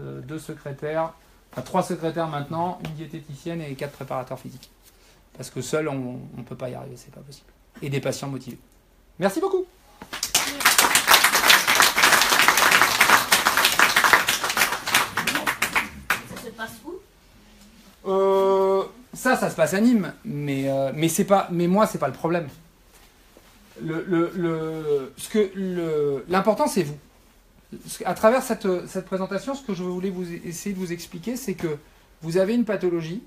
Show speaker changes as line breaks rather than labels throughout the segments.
2 secrétaires, enfin 3 secrétaires maintenant, une diététicienne et 4 préparateurs physiques. Parce que seul, on ne peut pas y arriver, c'est pas possible. Et des patients motivés. Merci beaucoup.
Ça se passe où?
Ça se passe à Nîmes, mais moi, c'est pas le problème. L'important, c'est vous. À travers cette présentation, ce que je voulais essayer de vous expliquer, c'est que vous avez une pathologie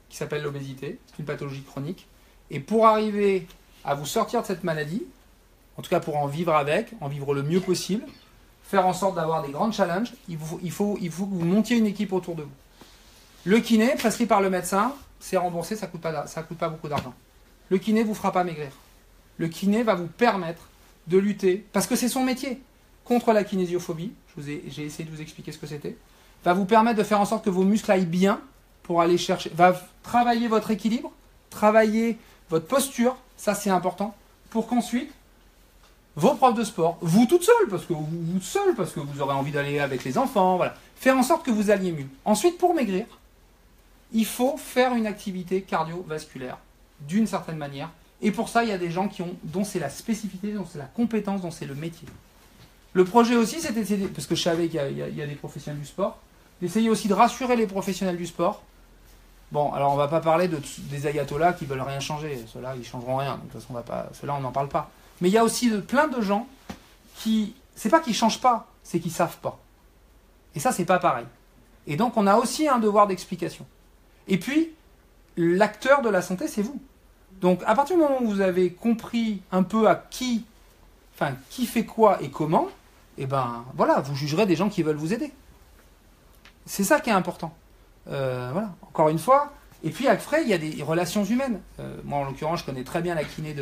qui s'appelle l'obésité, c'est une pathologie chronique, et pour arriver à vous sortir de cette maladie, en tout cas pour en vivre avec, en vivre le mieux possible, faire en sorte d'avoir des grands challenges, il faut que vous montiez une équipe autour de vous. Le kiné, prescrit par le médecin, c'est remboursé, ça coûte pas beaucoup d'argent. Le kiné ne vous fera pas maigrir. Le kiné va vous permettre de lutter, parce que c'est son métier, contre la kinésiophobie, j'ai essayé de vous expliquer ce que c'était, va vous permettre de faire en sorte que vos muscles aillent bien pour aller chercher, va travailler votre équilibre, travailler votre posture, ça c'est important, pour qu'ensuite, vos profs de sport, vous toute seule, parce que vous aurez envie d'aller avec les enfants, voilà, faire en sorte que vous alliez mieux. Ensuite, pour maigrir, il faut faire une activité cardiovasculaire, d'une certaine manière, et pour ça, il y a des gens dont c'est la spécificité, dont c'est la compétence, dont c'est le métier. Le projet aussi, c'était, parce que je savais qu'il y a des professionnels du sport, d'essayer aussi de rassurer les professionnels du sport. Bon, alors on ne va pas parler des ayatollahs qui ne veulent rien changer. Ceux-là, ils ne changeront rien. De toute façon, ceux-là, on n'en parle pas. Mais il y a aussi plein de gens qui, c'est pas qu'ils ne changent pas, c'est qu'ils ne savent pas. Et ça, c'est pas pareil. Et donc, on a aussi un devoir d'explication. Et puis, l'acteur de la santé, c'est vous. Donc, à partir du moment où vous avez compris un peu qui fait quoi et comment, et ben voilà, vous jugerez des gens qui veulent vous aider. C'est ça qui est important. Voilà, encore une fois. Et puis après, il y a des relations humaines. Moi, en l'occurrence, je connais très bien la kiné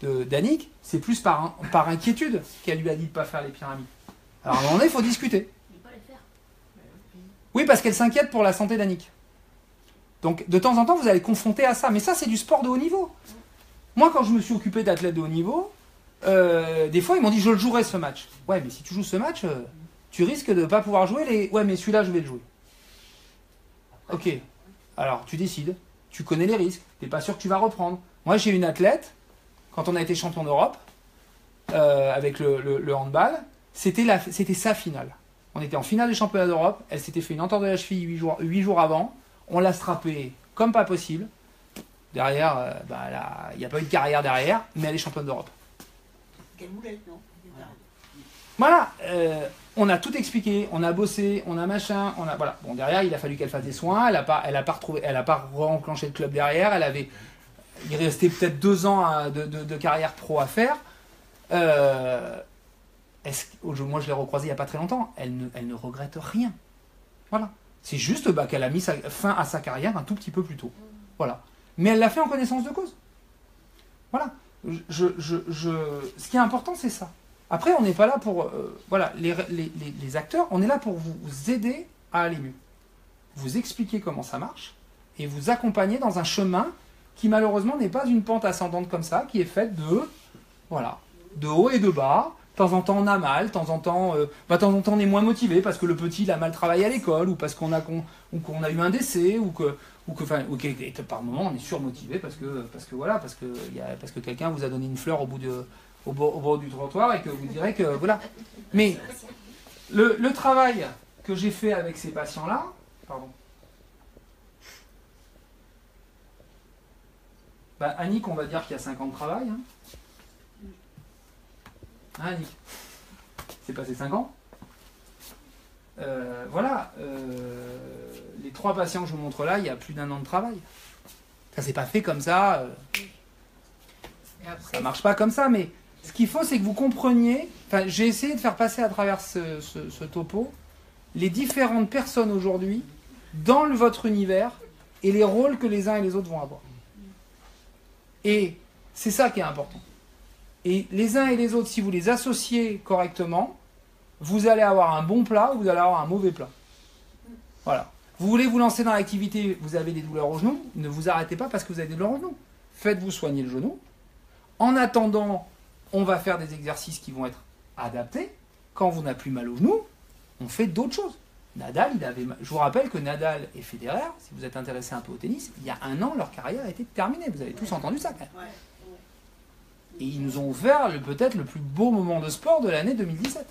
d'Annick. C'est plus par inquiétude qu'elle lui a dit de ne pas faire les pyramides. Alors à un moment donné, il faut discuter. Oui, parce qu'elle s'inquiète pour la santé d'Annick. Donc, de temps en temps, vous allez confronter à ça. Mais ça, c'est du sport de haut niveau. Moi, quand je me suis occupé d'athlètes de haut niveau, des fois, ils m'ont dit, je le jouerai ce match. Ouais, mais si tu joues ce match, tu risques de ne pas pouvoir jouer les... Ouais, mais celui-là, je vais le jouer. Ok. Alors, tu décides. Tu connais les risques. Tu n'es pas sûr que tu vas reprendre. Moi, j'ai une athlète, quand on a été champion d'Europe, avec le handball, c'était sa finale. On était en finale des championnats d'Europe. Elle s'était fait une entorse de la cheville 8 jours avant. On l'a strappée comme pas possible. Derrière, il n'y a pas eu de carrière derrière, mais elle est championne d'Europe.
Qu'elle voulait, non?
Voilà, on a tout expliqué, on a bossé, on a machin, voilà. Bon, derrière, il a fallu qu'elle fasse des soins, elle a pas re-enclenché le club derrière, il restait peut-être 2 ans de carrière pro à faire. Moi, je l'ai recroisée il n'y a pas très longtemps, elle ne regrette rien. Voilà. C'est juste qu'elle a mis fin à sa carrière un tout petit peu plus tôt. Voilà. Mais elle l'a fait en connaissance de cause. Voilà. Ce qui est important, c'est ça. Après, on n'est pas là pour... voilà, les acteurs, on est là pour vous aider à aller mieux. Vous expliquer comment ça marche et vous accompagner dans un chemin qui, malheureusement, n'est pas une pente ascendante comme ça, qui est faite de haut et de bas. De temps en temps, on a mal. De temps en temps, on est moins motivé parce que le petit, il a mal travaillé à l'école ou parce qu'on a eu un décès ou que par moment, on est surmotivé parce que quelqu'un vous a donné une fleur au bord du trottoir et que vous direz que voilà. Mais le travail que j'ai fait avec ces patients-là, pardon. Annick, on va dire qu'il y a 5 ans de travail. Hein, Annick, c'est passé 5 ans. Voilà. Les 3 patients que je vous montre là, il y a plus d'1 an de travail. Ça s'est pas fait comme ça. Ça marche pas comme ça, mais ce qu'il faut, c'est que vous compreniez... j'ai essayé de faire passer à travers ce topo les différentes personnes aujourd'hui dans votre univers et les rôles que les uns et les autres vont avoir. Et c'est ça qui est important. Et les uns et les autres, si vous les associez correctement, vous allez avoir un bon plat ou vous allez avoir un mauvais plat. Voilà. Vous voulez vous lancer dans l'activité, vous avez des douleurs au genou, ne vous arrêtez pas parce que vous avez des douleurs au genou. Faites-vous soigner le genou. En attendant, on va faire des exercices qui vont être adaptés. Quand vous n'avez plus mal au genou, on fait d'autres choses. Nadal, je vous rappelle que Nadal et Federer, si vous êtes intéressé un peu au tennis, il y a 1 an, leur carrière a été terminée. Vous avez tous entendu ça, quand même. Et ils nous ont offert peut-être le plus beau moment de sport de l'année 2017.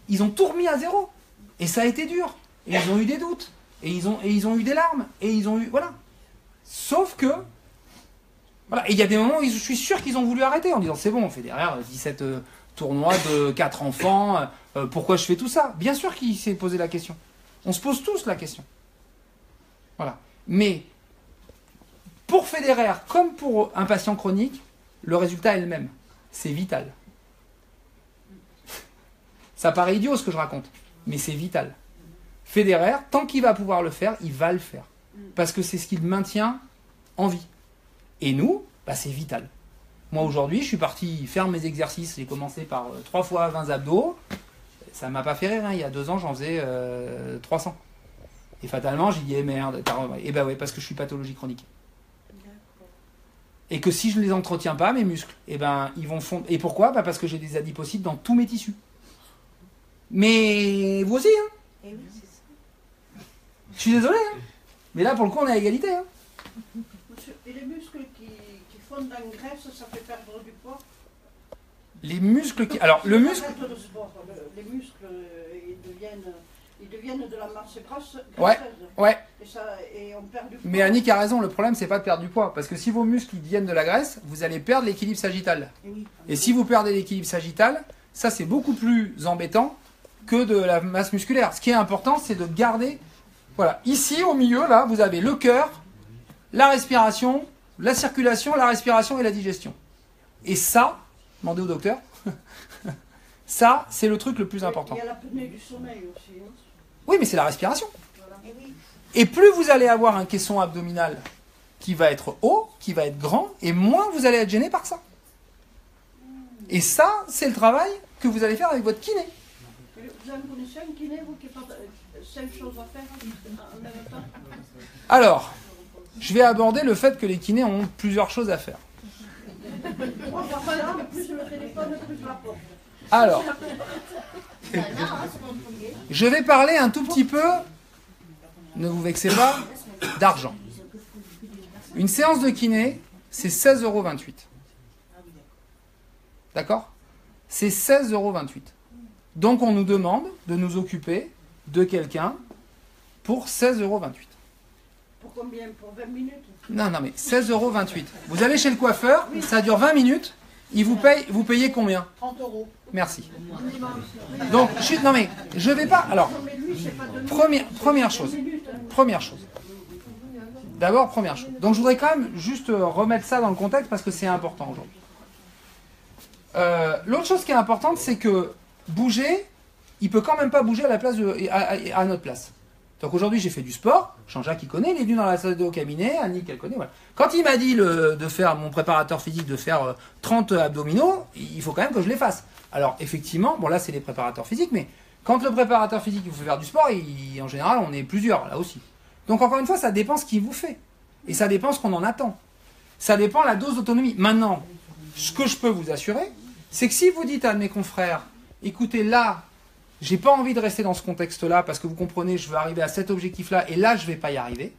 Ils ont tout remis à zéro. Et ça a été dur. Et ils ont eu des doutes. Et ils ont eu des larmes. Et ils ont eu... Voilà. Sauf que... Voilà. Et il y a des moments où je suis sûr qu'ils ont voulu arrêter en disant c'est bon, Federer, 17 tournois de 4 enfants, pourquoi je fais tout ça? Bien sûr qu'il s'est posé la question. On se pose tous la question. Voilà. Mais pour Federer, comme pour un patient chronique, le résultat est le même. C'est vital. Ça paraît idiot ce que je raconte, mais c'est vital. Federer, tant qu'il va pouvoir le faire, il va le faire. Parce que c'est ce qui le maintient en vie. Et nous, bah, c'est vital. Moi aujourd'hui, je suis parti faire mes exercices. J'ai commencé par 3 fois 20 abdos. Ça ne m'a pas fait rire. Hein. Il y a 2 ans, j'en faisais 300. Et fatalement, j'ai dit eh merde. Et ben ouais, parce que je suis pathologie chronique. Et que si je ne les entretiens pas, mes muscles, eh ben, ils vont fondre. Et pourquoi? Bah parce que j'ai des adipocytes dans tous mes tissus. Mais vous aussi, hein?
Et oui, c'est ça.
Je suis désolé, hein? Mais là, pour le coup, on est à égalité. Hein?
Monsieur, et les muscles qui fondent en graisse, ça fait perdre du poids?
Les muscles qui... Alors, le muscle...
Le sport, les muscles, ils deviennent de la masse graisseuse.
Ouais.
Et on perd du poids.
Mais Annick a raison, le problème, c'est pas de perdre du poids. Parce que si vos muscles ils deviennent de la graisse, vous allez perdre l'équilibre sagittal. Et si vous perdez l'équilibre sagittal, ça, c'est beaucoup plus embêtant que de la masse musculaire. Ce qui est important, c'est de garder... Voilà, ici, au milieu, là, vous avez le cœur, la respiration, la circulation, la respiration et la digestion. Et ça, demandez au docteur, ça, c'est le truc le plus important.
Il y a l'apnée du sommeil aussi. Hein.
Oui, mais c'est la respiration.
Voilà.
Et plus vous allez avoir un caisson abdominal qui va être haut, qui va être grand, et moins vous allez être gêné par ça. Et ça, c'est le travail que vous allez faire avec votre kiné.
Vous en connaissez un kiné, vous, qui n'a pas 5 choses à faire en même temps?
Alors, je vais aborder le fait que les kinés ont plusieurs choses à faire.
Plus le téléphone, plus la porte.
Alors, je vais parler un tout petit peu, ne vous vexez pas, d'argent. Une séance de kiné, c'est 16,28 €. D'accord? C'est 16,28 €. Donc on nous demande de nous occuper de quelqu'un pour 16,28 €.
Pour combien? Pour 20 minutes?
Non, mais 16,28 €. Vous allez chez le coiffeur, ça dure 20 minutes, il vous paye, vous payez combien?
30 €.
Merci. Donc, non mais, je vais pas... Alors, première chose. D'abord, première chose. Donc je voudrais quand même juste remettre ça dans le contexte parce que c'est important aujourd'hui. L'autre chose qui est importante, c'est que bouger, il peut quand même pas bouger à notre place. Donc aujourd'hui, j'ai fait du sport. Jean-Jacques, il connaît, il est venu dans la salle de haut cabinet. Annick, elle connaît. Voilà. Quand il m'a dit de faire, mon préparateur physique, de faire 30 abdominaux, il faut quand même que je les fasse. Alors effectivement, bon là, c'est les préparateurs physiques, mais quand le préparateur physique il faut faire du sport, en général, on est plusieurs, là aussi. Donc encore une fois, ça dépend ce qu'il vous fait. Et ça dépend ce qu'on en attend. Ça dépend la dose d'autonomie. Maintenant, ce que je peux vous assurer, c'est que si vous dites à mes confrères, écoutez, là, j'ai pas envie de rester dans ce contexte-là parce que vous comprenez, je veux arriver à cet objectif-là et là, je vais pas y arriver.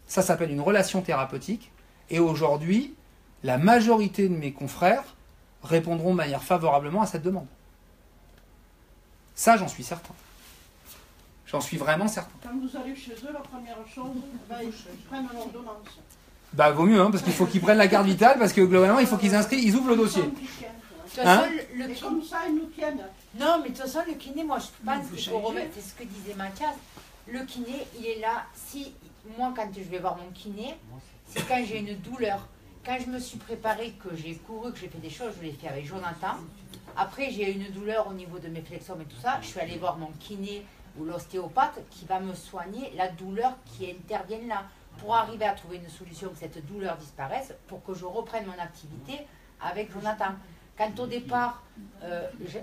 Ça s'appelle une relation thérapeutique. Et aujourd'hui, la majorité de mes confrères répondront de manière favorablement à cette demande. Ça, j'en suis certain. J'en suis vraiment certain.
Quand vous allez chez eux, la première chose, ils prennent l'ordonnance.
Bah, vaut mieux, hein, parce qu'il faut qu'ils prennent la carte vitale, parce que globalement, il faut qu'ils inscrivent, ils ouvrent le dossier. Hein?
Et comme ça, ils nous tiennent.
Non, mais de toute façon, le kiné, moi, je pense qu'il faut remettre, c'est ce que disait Mathias, le kiné, il est là, si, moi, quand je vais voir mon kiné, c'est quand j'ai une douleur. Quand je me suis préparée, que j'ai couru, que j'ai fait des choses, je l'ai fait avec Jonathan. Après, j'ai eu une douleur au niveau de mes flexors et tout ça, je suis allée voir mon kiné ou l'ostéopathe qui va me soigner la douleur qui intervient là, pour arriver à trouver une solution, que cette douleur disparaisse, pour que je reprenne mon activité avec Jonathan. Quand au départ,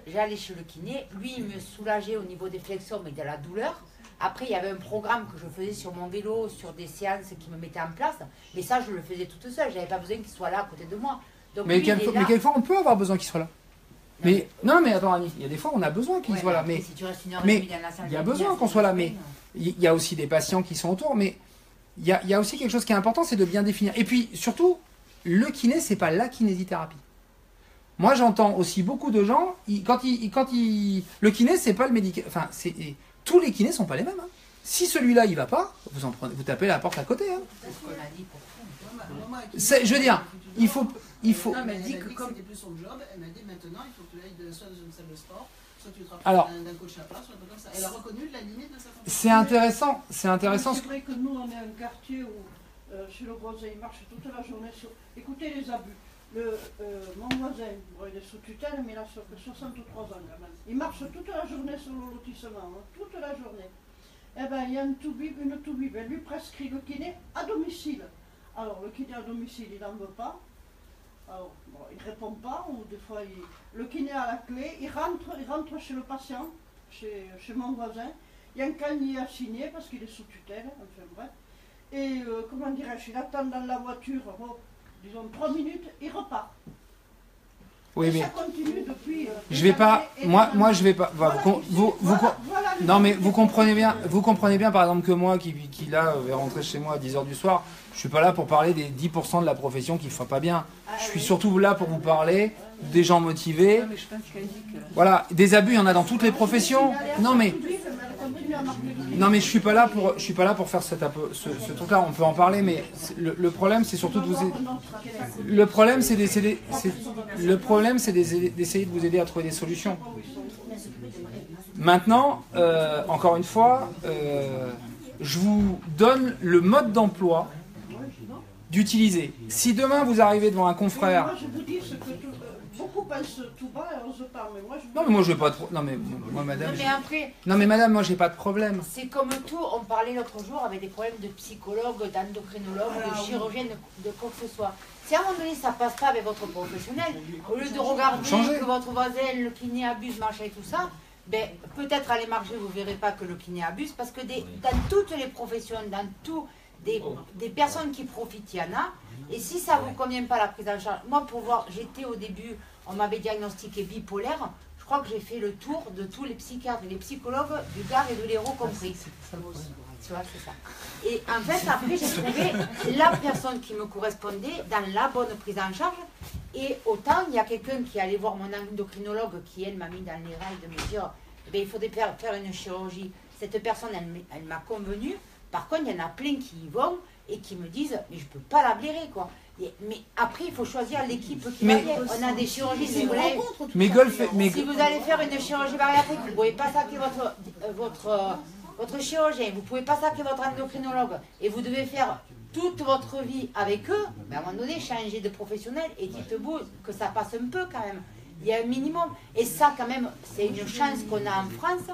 j'allais chez le kiné, lui, il me soulageait au niveau des flexions et de la douleur. Après, il y avait un programme que je faisais sur mon vélo, sur des séances qui me mettaient en place. Mais ça, je le faisais toute seule. Je n'avais pas besoin qu'il soit là à côté de moi. Donc,
mais quelquefois, on peut avoir besoin qu'il soit là. Mais non, mais attends, Annie, il y a des fois on a besoin qu'ils soient là. Mais
si tu restes une heure
mais
et demie dans la salle,
il y a besoin qu'on soit là. Mais il y a aussi des patients qui sont autour. Mais il y a aussi quelque chose qui est important, c'est de bien définir. Et puis surtout, le kiné, c'est pas la kinésithérapie. Moi, j'entends aussi beaucoup de gens, le kiné, c'est pas le médicament. Enfin, tous les kinés sont pas les mêmes. Hein. Si celui-là, il va pas, vous tapez la porte à côté. Hein.
C'est ce qu'on a dit pour tout.
Je veux dire, il faut.
Non, mais elle dit que comme c'était plus son job, elle m'a dit maintenant, il faut que tu ailles soit dans une salle de sport, soit tu te rapproches d'un coach à part, soit comme ça. Elle a reconnu la limite de sa fonction.
C'est intéressant. C'est intéressant.
C'est vrai que nous, on est un quartier où, chez le voisin, il marche toute la journée sur. Écoutez les abus. Mon voisin, bon, il est sous tutelle, mais il a 63 ans quand même. Il marche toute la journée sur le lotissement, hein, toute la journée. Eh bien, il y a une toubib, elle lui prescrit le kiné à domicile. Alors, le kiné à domicile, il n'en veut pas. Alors, bon, il ne répond pas, ou des fois, le kiné a la clé, il rentre chez le patient, chez mon voisin. Il y a un casier à signer parce qu'il est sous tutelle, enfin bref. Et, comment dirais-je, il attend dans la voiture, disons 3 minutes, il repart.
Oui,
et
mais
ça continue depuis.
je vais pas. Moi, je vais pas. Voilà, non, mais vous comprenez bien, par exemple, que moi, qui là, vais rentrer chez moi à 10h du soir, je suis pas là pour parler des 10% de la profession qui ne font pas bien. Je suis surtout là pour vous parler des gens motivés. Voilà, des abus, il y en a dans toutes les professions. Non, mais je suis pas là pour faire ce truc-là. On peut en parler, mais le problème, c'est surtout de vous aider. Le problème, c'est d'essayer de vous aider à trouver des solutions. Maintenant, encore une fois, je vous donne le mode d'emploi d'utiliser. Si demain vous arrivez devant un confrère.
Moi, je vous dis ce que beaucoup pensent tout bas et on se parle. Mais moi,
non, mais moi, je vais pas. Non, mais moi, madame.
Non, mais après.
Non, mais madame, moi, j'ai pas de problème.
C'est comme tout. On parlait l'autre jour avec des problèmes de psychologue, d'endocrinologue, de chirurgien, de quoi que ce soit. Si à un moment donné ça passe pas avec votre professionnel, au lieu de regarder que votre voisin, le kiné abuse, machin et tout ça, ben, peut-être aller marcher, vous verrez pas que le kiné abuse, parce que dans toutes les professions, dans tous des personnes qui profitent, il y en a. Et si ça ne vous convient pas la prise en charge, moi pour voir, j'étais au début, on m'avait diagnostiqué bipolaire, je crois que j'ai fait le tour de tous les psychiatres, les psychologues du Gard et de l'Hérault compris. Tu vois, c'est ça. Et en fait, après, j'ai trouvé la personne qui me correspondait dans la bonne prise en charge. Et autant, il y a quelqu'un qui allait voir mon endocrinologue qui, elle, m'a mis dans les rails de me dire eh bien, il faudrait faire une chirurgie. Cette personne, elle m'a convenu. Par contre, il y en a plein qui y vont et qui me disent mais je ne peux pas la blairer, quoi. Mais après, il faut choisir l'équipe qui va bien. On a des chirurgies, si vous voulez. Si vous allez faire une chirurgie bariatrique, vous ne pouvez pas sacrer votre chirurgien, vous ne pouvez pas sacrer votre endocrinologue et vous devez faire toute votre vie avec eux, mais à un moment donné, changer de professionnel et dites-vous que ça passe un peu quand même. Il y a un minimum. Et ça, quand même, c'est une chance qu'on a en France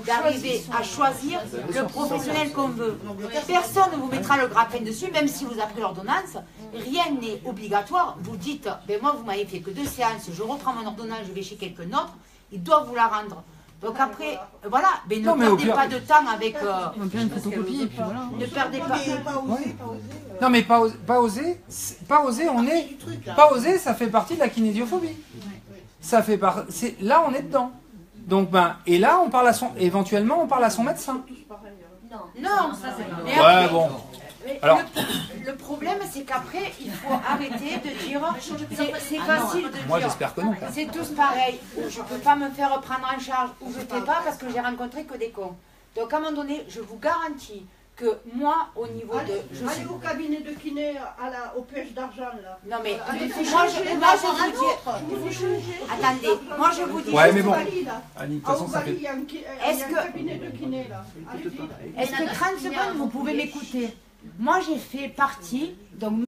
d'arriver à choisir le professionnel qu'on veut. Personne ne vous mettra le grappin dessus, même si vous avez pris l'ordonnance. Rien n'est obligatoire. Vous dites, ben moi, vous m'avez fait que 2 séances, je reprends mon ordonnance, je vais chez quelqu'un d'autre, il doit vous la rendre. Donc après, voilà, mais ne perdez pas de temps avec...
une photocopie, et puis voilà.
Ne perdez pas...
Non, mais pas oser, pas oser, ça fait partie de la kinésiophobie. Ça fait là, on est dedans. Donc, et là, éventuellement, on parle à son médecin.
Non, ça c'est pas.
Ouais, bon.
Alors, le problème, c'est qu'après, il faut arrêter de dire, c'est facile de dire,
moi j'espère que non.
C'est tous pareil, ou je ne peux pas me faire prendre en charge, ou je ne fais pas parce que j'ai rencontré que des cons. Donc à un moment donné, je vous garantis que moi, au niveau de...
Allez au cabinet de kiné, au pêche d'argent, là.
Non mais, moi je vous dis... Attendez, moi je vous dis...
Ouais, mais bon. Annie, de toute façon, ça fait...
Il y a un cabinet de kiné, là.
Est-ce que 30 secondes, vous pouvez m'écouter? Moi, j'ai fait partie, donc